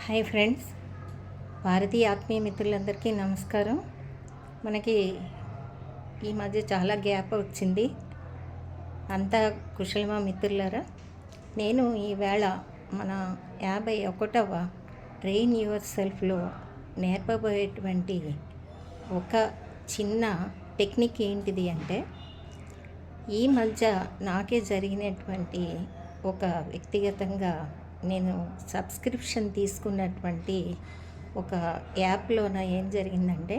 Hi friends, భారతీయ ఆత్మీయ మిత్రులందరికీ నమస్కారం. మనకి ఈ మధ్య చాలా గ్యాప్ వచ్చింది. అంతా కుశలమా మిత్రులారా? నేను ఈవేళ మన 51వ ట్రైన్ యువర్ సెల్ఫ్లో నేర్పబోయేటువంటి ఒక చిన్న టెక్నిక్ ఏంటిది అంటే, ఈ మధ్య నాకే జరిగినటువంటి ఒక వ్యక్తిగతంగా నేను సబ్స్క్రిప్షన్ తీసుకున్నటువంటి ఒక యాప్లోన ఏం జరిగిందంటే,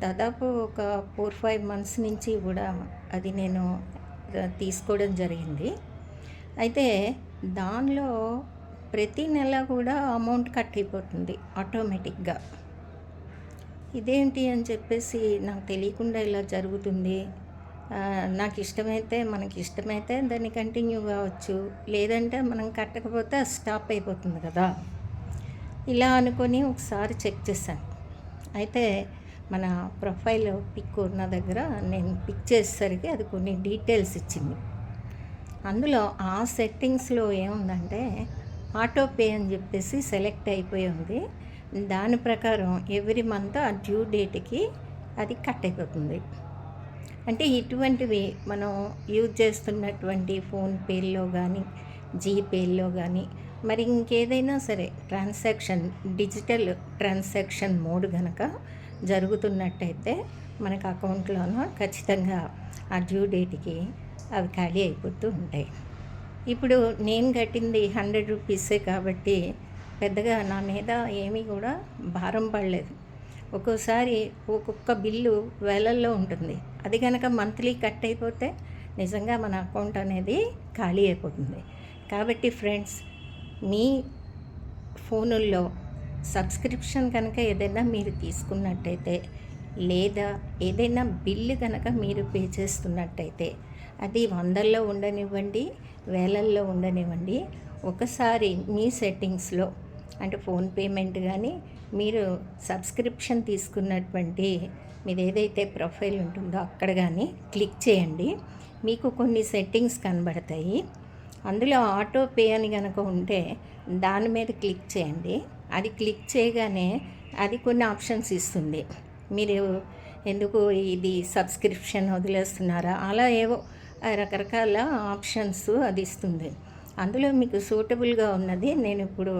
దాదాపు ఒక 4-5 మంత్స్ నుంచి కూడా అది నేను తీసుకోవడం జరిగింది. అయితే దానిలో ప్రతి నెల కూడా అమౌంట్ కట్ అయిపోతుంది ఆటోమేటిక్గా. ఇదేంటి అని చెప్పేసి నాకు తెలియకుండా ఇలా జరుగుతుంది. నాకు ఇష్టమైతే మనకి ఇష్టమైతే దాన్ని కంటిన్యూ కావచ్చు, లేదంటే మనం కట్టకపోతే స్టాప్ అయిపోతుంది కదా. ఇలా అనుకొని ఒకసారి చెక్ చేశాను. అయితే మన ప్రొఫైల్ పిక్ ఉన్న దగ్గర నేను పిక్ చేసేసరికి అది కొన్ని డీటెయిల్స్ ఇచ్చింది. అందులో ఆ సెట్టింగ్స్లో ఏముందంటే, ఆటో పే అని చెప్పేసి సెలెక్ట్ అయిపోయి ఉంది. దాని ప్రకారం ఎవ్రీ మంత్ ఆ డ్యూ డేట్కి అది కట్ అయిపోతుంది. అంటే ఇటువంటివి మనం యూజ్ చేస్తున్నటువంటి ఫోన్పేలో కానీ, జీపేలో కానీ, మరి ఇంకేదైనా సరే ట్రాన్సాక్షన్ డిజిటల్ ట్రాన్సాక్షన్ మోడ్ కనుక జరుగుతున్నట్టయితే మనకు అకౌంట్లోనూ ఖచ్చితంగా ఆ డ్యూ డేట్కి అవి ఖాళీ అయిపోతూ ఉంటాయి. ఇప్పుడు నేను కట్టింది 100 రూపీసే కాబట్టి పెద్దగా నా మీద ఏమీ కూడా భారం పడలేదు. ఒక్కోసారి ఒక్కొక్క బిల్లు వేలల్లో ఉంటుంది. అది కనుక మంత్లీ కట్ అయిపోతే నిజంగా మన అకౌంట్ అనేది ఖాళీ అయిపోతుంది. కాబట్టి ఫ్రెండ్స్, మీ ఫోనుల్లో సబ్స్క్రిప్షన్ కనుక ఏదైనా మీరు తీసుకున్నట్టయితే, లేదా ఏదైనా బిల్లు కనుక మీరు పే చేస్తున్నట్టయితే, అది వందల్లో ఉండనివ్వండి, వేలల్లో ఉండనివ్వండి, ఒకసారి మీ సెట్టింగ్స్లో అంటే ఫోన్ పేమెంట్ కానీ, మీరు సబ్స్క్రిప్షన్ తీసుకున్నటువంటి మీరు ఏదైతే ప్రొఫైల్ ఉంటుందో అక్కడ కానీ క్లిక్ చేయండి. మీకు కొన్ని సెట్టింగ్స్ కనబడతాయి. అందులో ఆటో పే అని కనుక ఉంటే దాని మీద క్లిక్ చేయండి. అది క్లిక్ చేయగానే అది కొన్ని ఆప్షన్స్ ఇస్తుంది. మీరు ఎందుకు ఇది సబ్స్క్రిప్షన్ వదిలేస్తున్నారా, అలా ఏవో రకరకాల ఆప్షన్స్ అది ఇస్తుంది. అందులో మీకు సూటబుల్గా ఉన్నది నేను ఇప్పుడు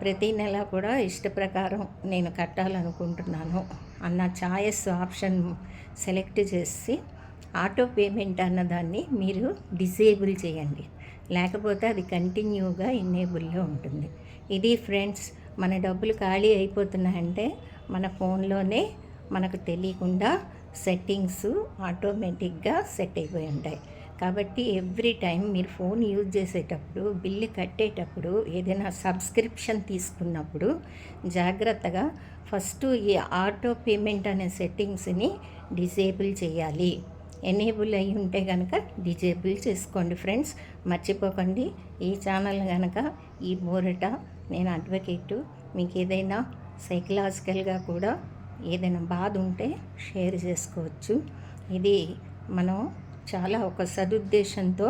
ప్రతి నెల కూడా ఇష్టప్రకారం నేను కట్టాలనుకుంటున్నాను అన్న చాయిస్ ఆప్షన్ సెలెక్ట్ చేసి ఆటో పేమెంట్ అన్నదాన్ని మీరు డిసేబుల్ చేయండి. లేకపోతే అది కంటిన్యూగా ఎనేబుల్లో ఉంటుంది. ఇది ఫ్రెండ్స్, మన డబ్బులు ఖాళీ అయిపోతున్నాయంటే మన ఫోన్లోనే మనకు తెలియకుండా సెట్టింగ్స్ ఆటోమేటిక్గా సెట్ అయిపోయి ఉంటాయి. కాబట్టి ఎవ్రీ టైం మీరు ఫోన్ యూజ్ చేసేటప్పుడు, బిల్లు కట్టేటప్పుడు, ఏదైనా సబ్స్క్రిప్షన్ తీసుకున్నప్పుడు జాగ్రత్తగా ఫస్ట్ ఈ ఆటో పేమెంట్ అనే సెట్టింగ్స్ని డిసేబుల్ చేయాలి. ఎనేబుల్ అయి ఉంటే కనుక డిజేబుల్ చేసుకోండి ఫ్రెండ్స్. మర్చిపోకండి. ఈ ఛానల్ కనుక ఈ బోరట నేను అడ్వకేటు. మీకు ఏదైనా సైకలాజికల్గా కూడా ఏదైనా బాధ ఉంటే షేర్ చేసుకోవచ్చు. ఇది మనం చాలా ఒక సదుద్దేశంతో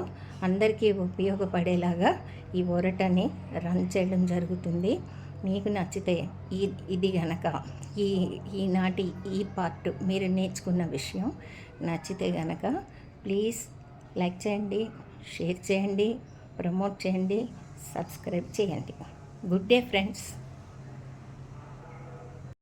అందరికీ ఉపయోగపడేలాగా ఈ ఒరటని రన్ చేయడం జరుగుతుంది. మీకు నచ్చితే ఇది గనక ఈనాటి ఈ పార్ట్ మీరు నేర్చుకున్న విషయం నచ్చితే గనక ప్లీజ్ లైక్ చేయండి, షేర్ చేయండి, ప్రమోట్ చేయండి, సబ్స్క్రైబ్ చేయండి. Good day friends.